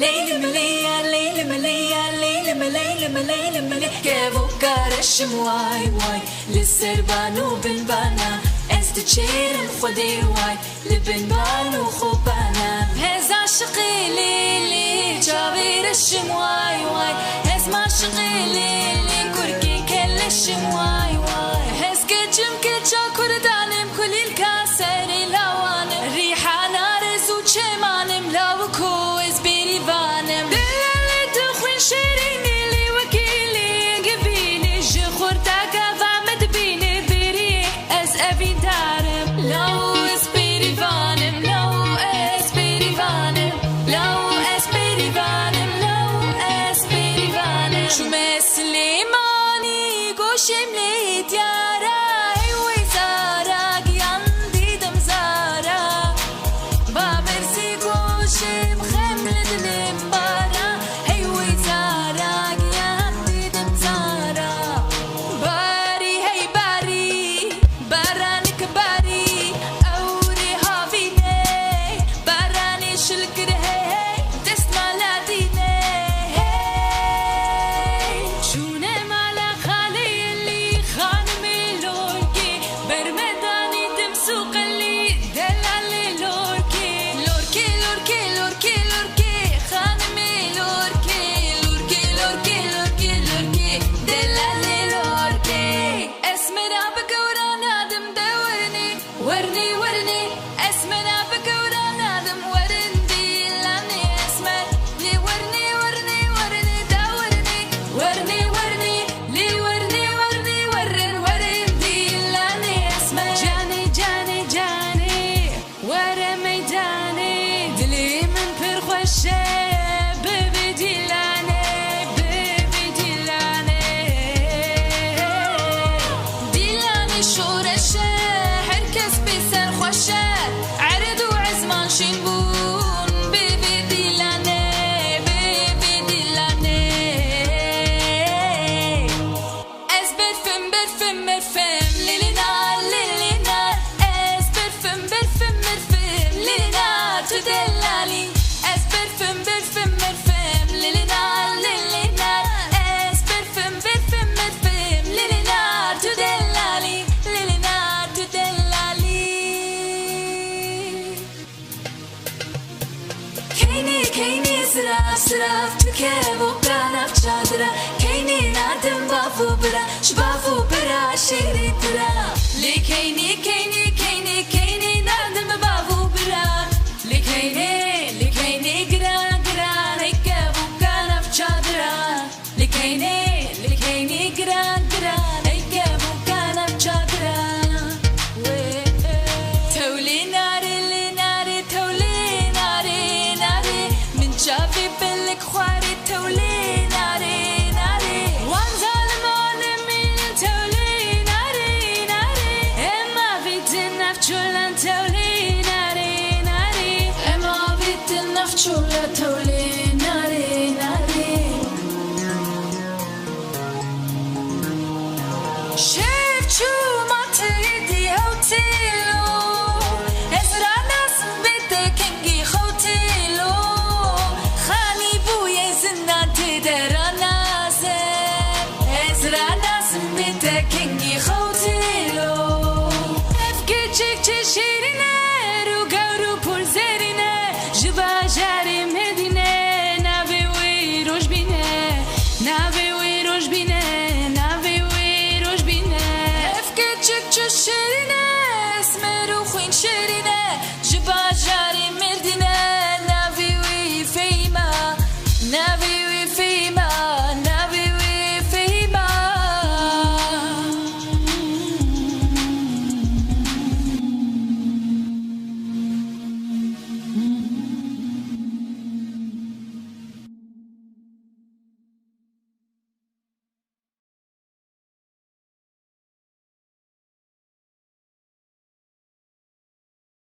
Leyli mi leya, leyli mi leya, leyli mi leyli mi leyli mi le Kevo karışım vay vay Lisser banu bin bana Estçerim khudi vay Libin banu khubana Hez aşıqi lili Çavirışım vay vay Hez maşıqi lili Kurki kelleşim vay vay Hez geçim keça kurdanim Kulil kaseri lawanim Rihana rezu çemanim Lavuku ezbiri vanim Delali tukhwin şirini li wakili Gibini jkhurta kavamed bini Biri ez evidarim Law ezbiri vanim Law ezbiri vanim Law ezbiri vanim Law ezbiri vanim Shume Slimani goshim li diyara Heywi zara Gyandidim zara Babersi goshim Khemled limbara Heywi zara Gyandidim zara Bari hey bari Baranik bari Auri havine Barani shilkir hey Desma ladine Hey Shunem ala khali اللي خانمي لوركي برمداني دمسوق اللي دلالي لوركي لوركي لوركي لوركي لوركي خانمي لوركي لوركي لوركي لوركي لوركي دلالي لوركي اسمنا بكورا نادم دورني ورني ورني اسمنا بكورا نادم ورندي لاني اسمر لي ورني ورني ورني دورني ورني ورني لي ورني ورني ورن ورندي لاني اسمر جاني جاني جاني ورا ميداني دلي من برخوشه بيبي ديلاني بيبي ديلاني ديلاني شورشه هركس بيسر خوشه عرض وعزمان شنبون بيبي ديلاني بيبي ديلاني Ez berfim berfim berfim Lili nar Ez berfim berfim berfim Lili nar tudellali Ez berfim berfim berfim Lili nar Ez berfim berfim berfim Lili nar tudellali Lili nar tudellali Keyni keyni sıraf sıraf Tükevo pranaf çadıra Keyni nadim bafu bira Şbafu bira şehri tıra Li keyni keyni keyni keyni nadim bafu bira Li keyni gira gira Neykevo kanaf çadıra Li keyni gira gira Neykevo kanaf çadıra Tevli nari li nari Tevli nari nari Min şafi bellek خواري تولي ناري ناري وان ظالمان من تولي ناري ناري اما بيت النفجولان تولي ناري ناري اما بيت النفجولان تولي ناري ناري شايف شو ما تهدي هوتيلو ازرع ناس بيتك انجي خوتيلو خالي بويا زنان تدرى نازم ازرع ناس بيتك انجي خوتيلو افكي جيك تشيرينه رو قورو پول زرينه جبا جاري مدينه نابي ويروش بينه نابي ويروش بينه